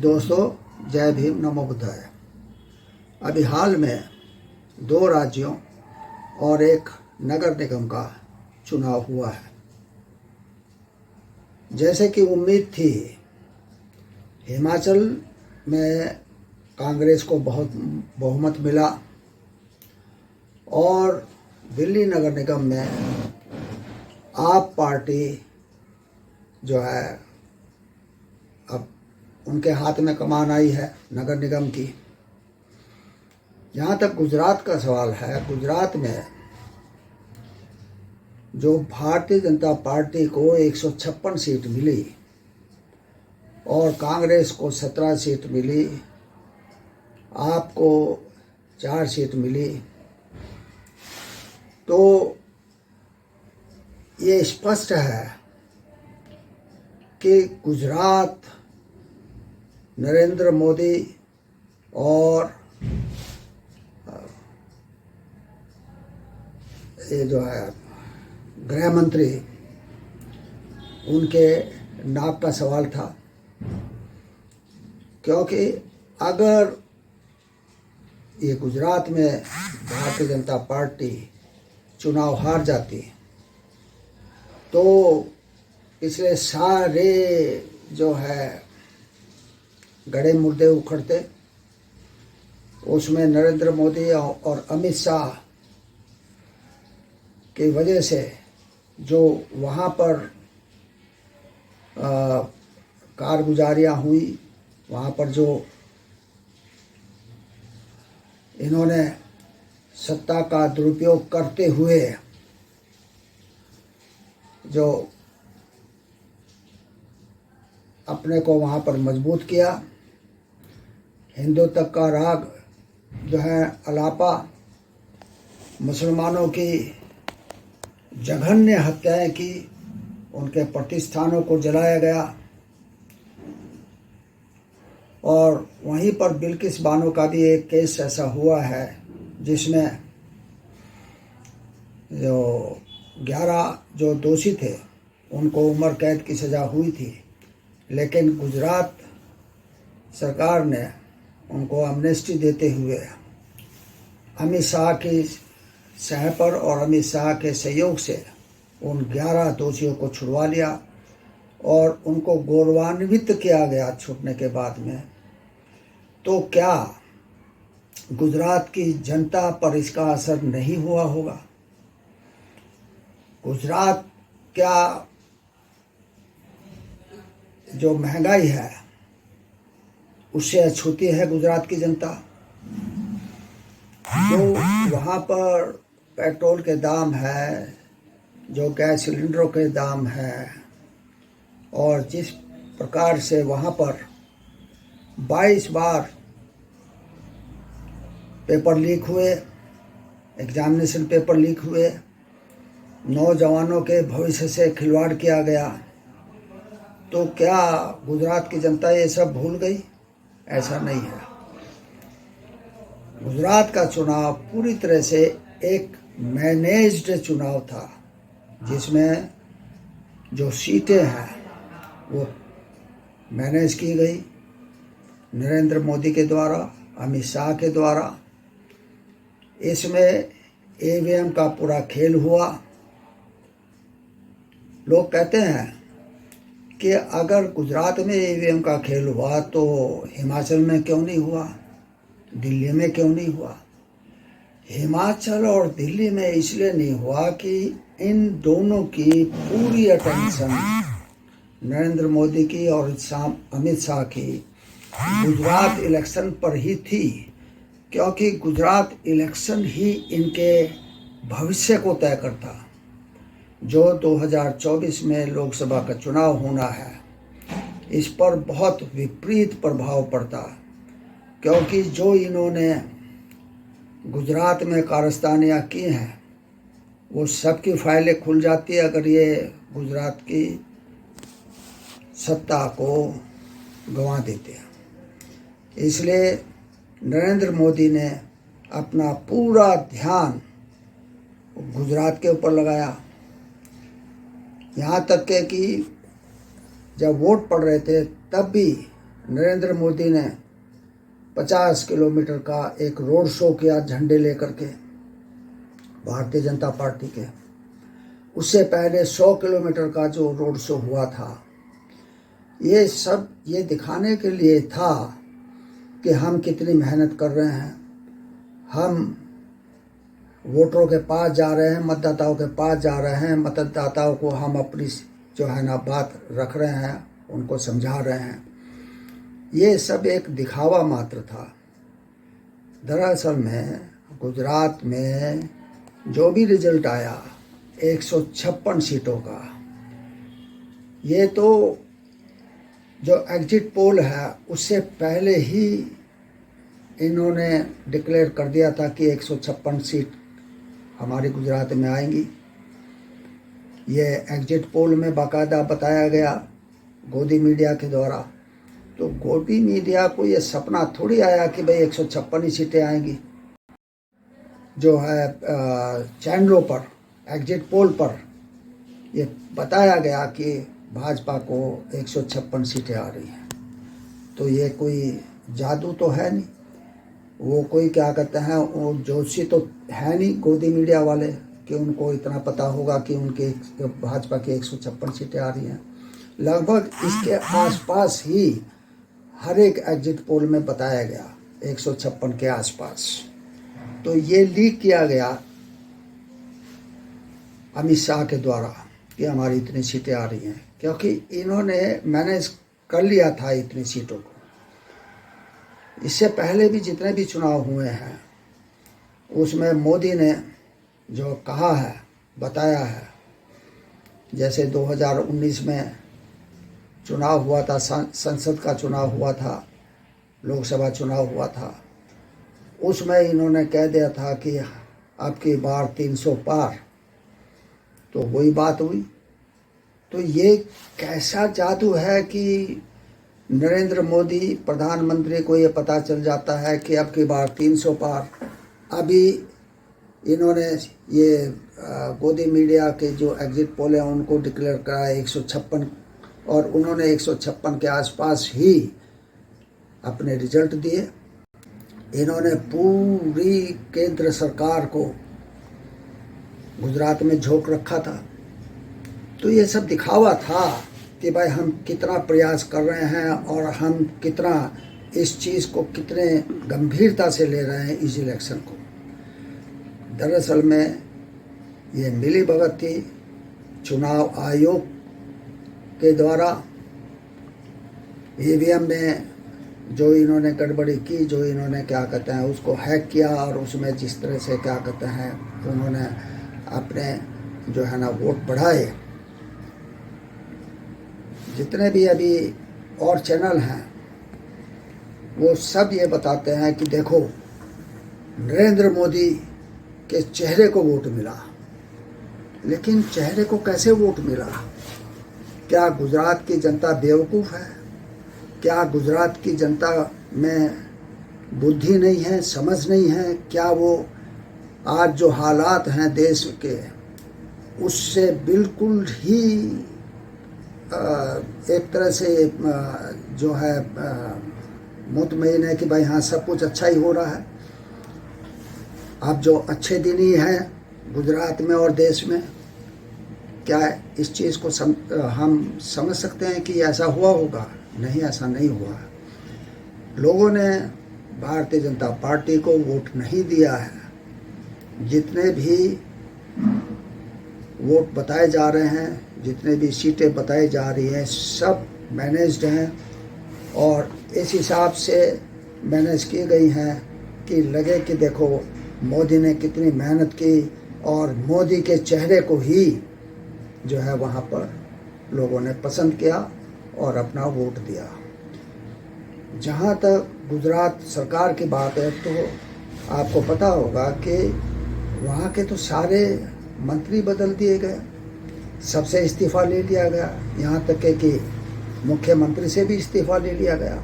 दोस्तों, जय भीम, नमो बुद्धाय। अभी हाल में 2 राज्यों और एक नगर निगम का चुनाव हुआ है। जैसे कि उम्मीद थी, हिमाचल में कांग्रेस को बहुत बहुमत मिला और दिल्ली नगर निगम में आप पार्टी जो है अब उनके हाथ में कमान आई है नगर निगम की। जहाँ तक गुजरात का सवाल है, गुजरात में जो भारतीय जनता पार्टी को 156 सीट मिली और कांग्रेस को 17 सीट मिली, आपको 4 सीट मिली, तो ये स्पष्ट है कि गुजरात नरेंद्र मोदी और ये जो है गृह मंत्री, उनके नाक का सवाल था। क्योंकि अगर ये गुजरात में भारतीय जनता पार्टी चुनाव हार जाती तो पिछले सारे जो है गड़े मुर्दे उखड़ते। उसमें नरेंद्र मोदी और अमित शाह की वजह से जो वहाँ पर कारगुजारियाँ हुई, वहाँ पर जो इन्होंने सत्ता का दुरुपयोग करते हुए जो अपने को वहाँ पर मजबूत किया, हिंदू तक का राग जो है अलापा, मुसलमानों की जघन्य हत्याएं की, उनके प्रतिष्ठानों को जलाया गया। और वहीं पर बिल्किस बानो का भी एक केस ऐसा हुआ है जिसमें जो 11 जो दोषी थे उनको उम्र कैद की सज़ा हुई थी, लेकिन गुजरात सरकार ने उनको अमनेस्टी देते हुए अमित शाह की सह पर और अमित शाह के सहयोग से उन 11 दोषियों को छुड़वा लिया और उनको गौरवान्वित किया गया छूटने के बाद में। तो क्या गुजरात की जनता पर इसका असर नहीं हुआ होगा? गुजरात क्या जो महंगाई है उससे अछूती है गुजरात की जनता? जो वहाँ पर पेट्रोल के दाम है, जो गैस सिलेंडरों के दाम है, और जिस प्रकार से वहाँ पर 22 बार पेपर लीक हुए, एग्जामिनेशन पेपर लीक हुए, नौजवानों के भविष्य से खिलवाड़ किया गया, तो क्या गुजरात की जनता ये सब भूल गई? ऐसा नहीं है। गुजरात का चुनाव पूरी तरह से एक मैनेज्ड चुनाव था, जिसमें जो सीटें हैं वो मैनेज की गई नरेंद्र मोदी के द्वारा, अमित शाह के द्वारा। इसमें ईवीएम का पूरा खेल हुआ। लोग कहते हैं कि अगर गुजरात में ईवीएम का खेल हुआ तो हिमाचल में क्यों नहीं हुआ, दिल्ली में क्यों नहीं हुआ? हिमाचल और दिल्ली में इसलिए नहीं हुआ कि इन दोनों की पूरी अटेंशन नरेंद्र मोदी की और अमित शाह की गुजरात इलेक्शन पर ही थी, क्योंकि गुजरात इलेक्शन ही इनके भविष्य को तय करता। जो 2024 में लोकसभा का चुनाव होना है, इस पर बहुत विपरीत प्रभाव पड़ता, क्योंकि जो इन्होंने गुजरात में कारस्तानियाँ की हैं वो सबकी फाइलें खुल जाती है अगर ये गुजरात की सत्ता को गंवा देते हैं। इसलिए नरेंद्र मोदी ने अपना पूरा ध्यान गुजरात के ऊपर लगाया। यहाँ तक के कि जब वोट पड़ रहे थे तब भी नरेंद्र मोदी ने 50 किलोमीटर का एक रोड शो किया झंडे लेकर के, भारतीय जनता पार्टी के। उससे पहले 100 किलोमीटर का जो रोड शो हुआ था, ये सब ये दिखाने के लिए था कि हम कितनी मेहनत कर रहे हैं, हम वोटरों के पास जा रहे हैं, मतदाताओं के पास जा रहे हैं, मतदाताओं को हम अपनी जो है ना बात रख रहे हैं, उनको समझा रहे हैं। ये सब एक दिखावा मात्र था। दरअसल में गुजरात में जो भी रिजल्ट आया 156 सीटों का, ये तो जो एग्जिट पोल है उससे पहले ही इन्होंने डिक्लेयर कर दिया था कि 156 सीट हमारे गुजरात में आएंगी। ये एग्जिट पोल में बाकायदा बताया गया गोदी मीडिया के द्वारा। तो गोदी मीडिया को ये सपना थोड़ी आया कि भाई 156 ही सीटें आएंगी। जो है चैनलों पर, एग्जिट पोल पर ये बताया गया कि भाजपा को 156 सीटें आ रही हैं। तो ये कोई जादू तो है नहीं, वो कोई क्या कहते हैं, वो जोशी तो है नहीं गोदी मीडिया वाले कि उनको इतना पता होगा कि उनके भाजपा की 156 सीटें आ रही हैं। लगभग इसके आसपास ही हर एक एग्जिट पोल में बताया गया 156 के आसपास। तो ये लीक किया गया अमित शाह के द्वारा कि हमारी इतनी सीटें आ रही हैं, क्योंकि इन्होंने मैनेज कर लिया था इतनी सीटों को। इससे पहले भी जितने भी चुनाव हुए हैं उसमें मोदी ने जो कहा है, बताया है, जैसे 2019 में चुनाव हुआ था, संसद का चुनाव हुआ था, लोकसभा चुनाव हुआ था, उसमें इन्होंने कह दिया था कि अब की बार 300 पार। तो वही बात हुई। तो ये कैसा जादू है कि नरेंद्र मोदी प्रधानमंत्री को ये पता चल जाता है कि अब की बार 300 पार। अभी इन्होंने ये गोदी मीडिया के जो एग्जिट पोल हैं उनको डिक्लेयर करा 156, और उन्होंने 156 के आसपास ही अपने रिजल्ट दिए। इन्होंने पूरी केंद्र सरकार को गुजरात में झोंक रखा था। तो ये सब दिखावा था कि भाई हम कितना प्रयास कर रहे हैं और हम कितना इस चीज़ को कितने गंभीरता से ले रहे हैं इस इलेक्शन को। दरअसल में ये मिली भगत थी चुनाव आयोग के द्वारा। ईवीएम में जो इन्होंने गड़बड़ी की, जो इन्होंने क्या कहते हैं उसको हैक किया, और उसमें जिस तरह से क्या कहते हैं उन्होंने अपने जो है ना वोट बढ़ाए। जितने भी अभी और चैनल हैं वो सब ये बताते हैं कि देखो नरेंद्र मोदी के चेहरे को वोट मिला। लेकिन चेहरे को कैसे वोट मिला? क्या गुजरात की जनता बेवकूफ़ है? क्या गुजरात की जनता में बुद्धि नहीं है, समझ नहीं है? क्या वो आज जो हालात हैं देश के उससे बिल्कुल ही एक तरह से जो है मुतमईन है कि भाई हाँ सब कुछ अच्छा ही हो रहा है? अब जो अच्छे दिन ही हैं गुजरात में और देश में, क्या इस चीज़ को हम समझ सकते हैं कि ऐसा हुआ होगा? नहीं, ऐसा नहीं हुआ। लोगों ने भारतीय जनता पार्टी को वोट नहीं दिया है। जितने भी वोट बताए जा रहे हैं, जितने भी सीटें बताई जा रही हैं, सब मैनेज्ड हैं और इस हिसाब से मैनेज की गई हैं कि लगे कि देखो मोदी ने कितनी मेहनत की, और मोदी के चेहरे को ही जो है वहाँ पर लोगों ने पसंद किया और अपना वोट दिया। जहाँ तक गुजरात सरकार की बात है तो आपको पता होगा कि वहाँ के तो सारे मंत्री बदल दिए गए, सबसे इस्तीफ़ा ले लिया गया, यहाँ तक कि मुख्यमंत्री से भी इस्तीफ़ा ले लिया गया।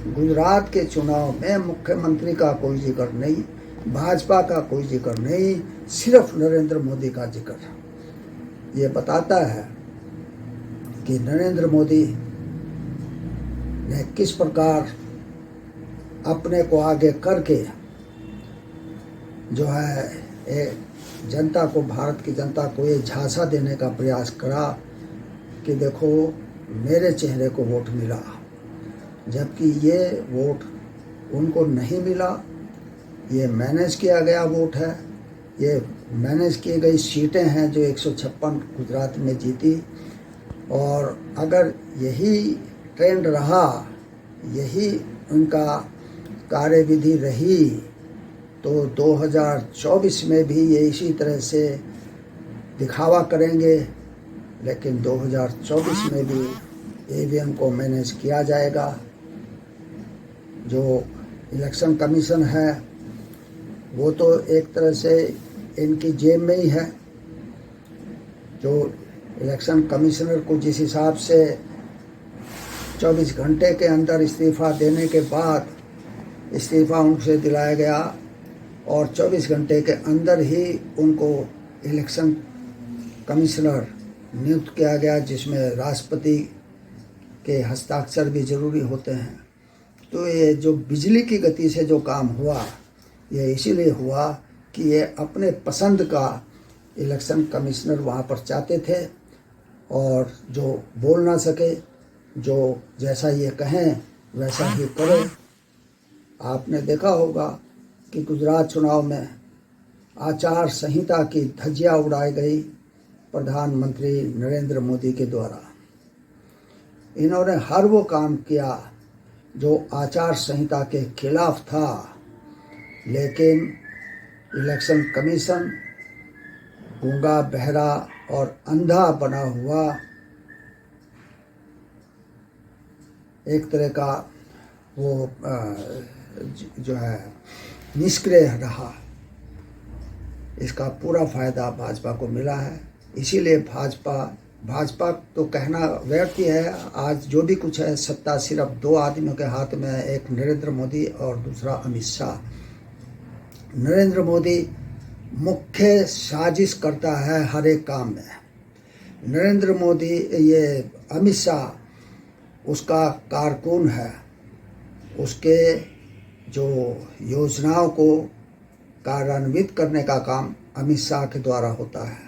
गुजरात के चुनाव में मुख्यमंत्री का कोई जिक्र नहीं, भाजपा का कोई जिक्र नहीं, सिर्फ नरेंद्र मोदी का जिक्र। ये बताता है कि नरेंद्र मोदी ने किस प्रकार अपने को आगे करके जो है जनता को, भारत की जनता को ये झांसा देने का प्रयास करा कि देखो मेरे चेहरे को वोट मिला, जबकि ये वोट उनको नहीं मिला। ये मैनेज किया गया वोट है, ये मैनेज की गई सीटें हैं जो 156 गुजरात में जीती। और अगर यही ट्रेंड रहा, यही उनका कार्यविधि रही, तो 2024 में भी ये इसी तरह से दिखावा करेंगे। लेकिन 2024 में भी ईवीएम को मैनेज किया जाएगा। जो इलेक्शन कमीशन है वो तो एक तरह से इनकी जेब में ही है। जो इलेक्शन कमिश्नर को जिस हिसाब से 24 घंटे के अंदर इस्तीफ़ा देने के बाद इस्तीफ़ा उनसे दिलाया गया और 24 घंटे के अंदर ही उनको इलेक्शन कमिश्नर नियुक्त किया गया, जिसमें राष्ट्रपति के हस्ताक्षर भी ज़रूरी होते हैं। तो ये जो बिजली की गति से जो काम हुआ, ये इसीलिए हुआ कि ये अपने पसंद का इलेक्शन कमिश्नर वहाँ पर चाहते थे और जो बोल ना सके, जो जैसा ये कहें वैसा ही करें। आपने देखा होगा कि गुजरात चुनाव में आचार संहिता की धज्जियां उड़ाई गई प्रधानमंत्री नरेंद्र मोदी के द्वारा। इन्होंने हर वो काम किया जो आचार संहिता के खिलाफ था, लेकिन इलेक्शन कमीशन गूंगा, बहरा और अंधा बना हुआ एक तरह का वो जो है निष्क्रिय रहा। इसका पूरा फायदा भाजपा को मिला है। इसीलिए भाजपा तो कहना व्यर्थ ही है। आज जो भी कुछ है, सत्ता सिर्फ दो आदमियों के हाथ में है, एक नरेंद्र मोदी और दूसरा अमित शाह। नरेंद्र मोदी मुख्य साजिश करता है हर एक काम में। नरेंद्र मोदी, ये अमित शाह उसका कारकुन है। उसके जो योजनाओं को कार्यान्वित करने का काम अमित शाह के द्वारा होता है।